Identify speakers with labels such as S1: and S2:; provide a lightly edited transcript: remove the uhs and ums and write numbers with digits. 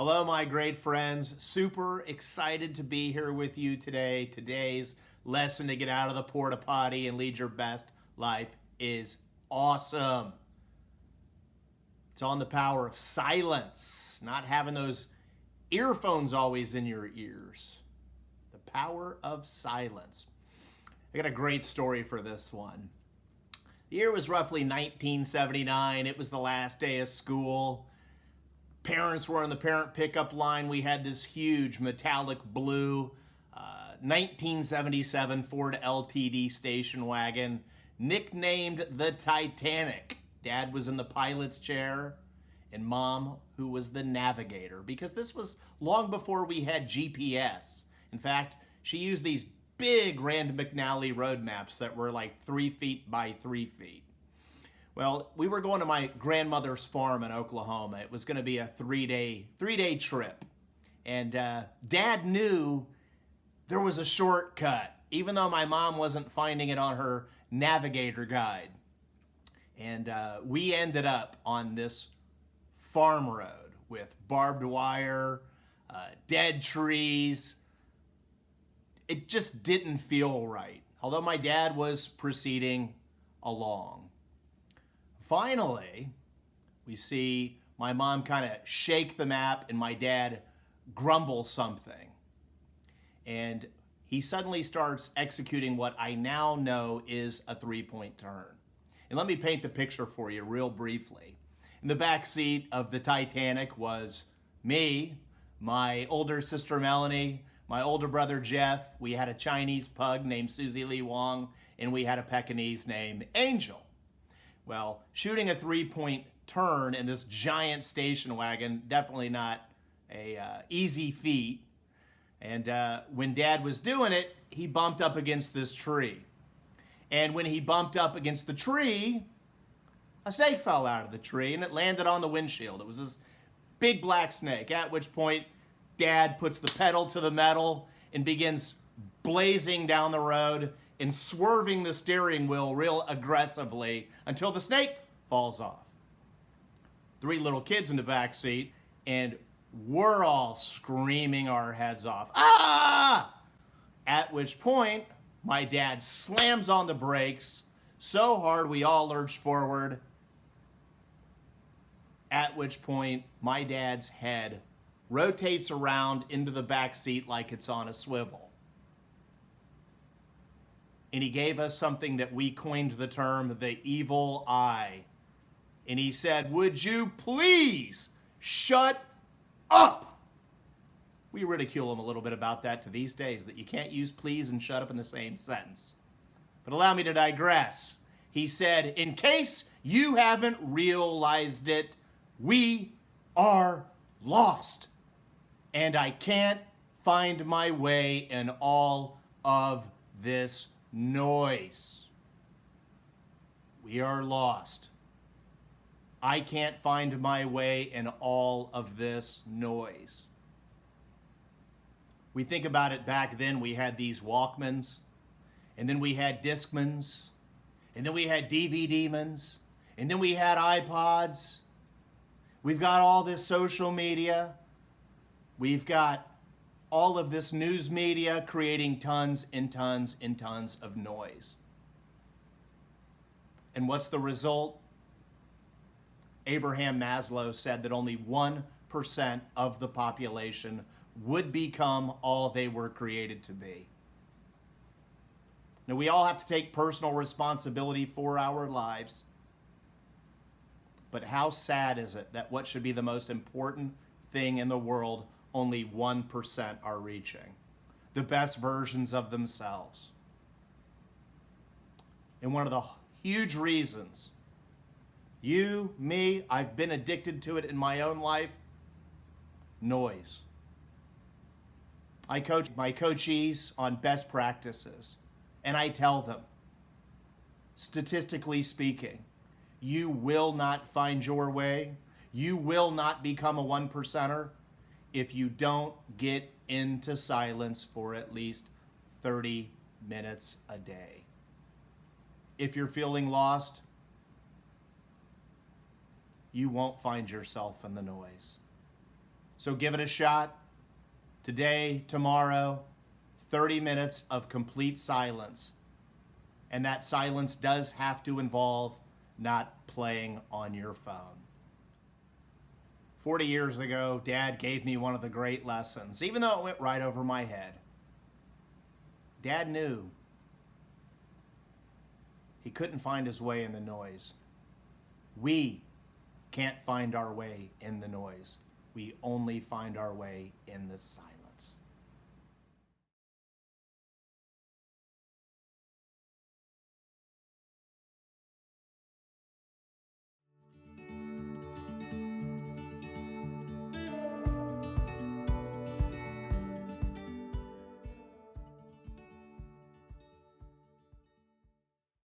S1: Hello, my great friends. Super excited to be here with you today. Today's lesson to get out of the porta potty and lead your best life is awesome. It's on the power of silence, not having those earphones always in your ears. The power of silence. I got a great story for this one. The year was roughly 1979. It was the last day of school. Parents were on the parent pickup line. We had this huge metallic blue 1977 Ford LTD station wagon nicknamed the Titanic. Dad was in the pilot's chair and Mom, who was the navigator, because this was long before we had GPS. In fact, she used these big Rand McNally road maps that were like 3 feet by 3 feet. Well, we were going to my grandmother's farm in Oklahoma. It was going to be a three-day trip. And Dad knew there was a shortcut, even though my mom wasn't finding it on her navigator guide. And we ended up on this farm road with barbed wire, dead trees. It just didn't feel right, although my dad was proceeding along. Finally, we see my mom kind of shake the map and my dad grumble something. And he suddenly starts executing what I now know is a three-point turn. And let me paint the picture for you real briefly. In the back seat of the Titanic was me, my older sister Melanie, my older brother Jeff. We had a Chinese pug named Susie Lee Wong, and we had a Pekingese named Angel. Well, shooting a three-point turn in this giant station wagon, definitely not a easy feat. And when Dad was doing it, he bumped up against this tree. And when he bumped up against the tree, a snake fell out of the tree and it landed on the windshield. It was this big black snake, at which point Dad puts the pedal to the metal and begins blazing down the road and swerving the steering wheel real aggressively until the snake falls off. 3 little kids in the back seat, and we're all screaming our heads off. Ah! At which point, my dad slams on the brakes so hard we all lurched forward. At which point, my dad's head rotates around into the back seat like it's on a swivel. And he gave us something that we coined the term, the evil eye. And he said, "Would you please shut up?" We ridicule him a little bit about that to these days, that you can't use please and shut up in the same sentence. But allow me to digress. He said, "In case you haven't realized it, we are lost. And I can't find my way in all of this noise. We are lost. I can't find my way in all of this noise." We think about it back then, we had these Walkmans, and then we had Discmans, and then we had DVD-mans, and then we had iPods. We've got all this social media. We've got all of this news media creating tons and tons and tons of noise. And what's the result? Abraham Maslow said that only 1% of the population would become all they were created to be. Now, we all have to take personal responsibility for our lives. But how sad is it that what should be the most important thing in the world, only 1% are reaching? The best versions of themselves. And one of the huge reasons, you, me, I've been addicted to it in my own life, noise. I coach my coachees on best practices, and I tell them, statistically speaking, you will not find your way, you will not become a 1%er if you don't get into silence for at least 30 minutes a day. If you're feeling lost, you won't find yourself in the noise. So give it a shot. Today, tomorrow, 30 minutes of complete silence. And that silence does have to involve not playing on your phone. 40 years ago, Dad gave me one of the great lessons, even though it went right over my head. Dad knew he couldn't find his way in the noise. We can't find our way in the noise. We only find our way in the silence.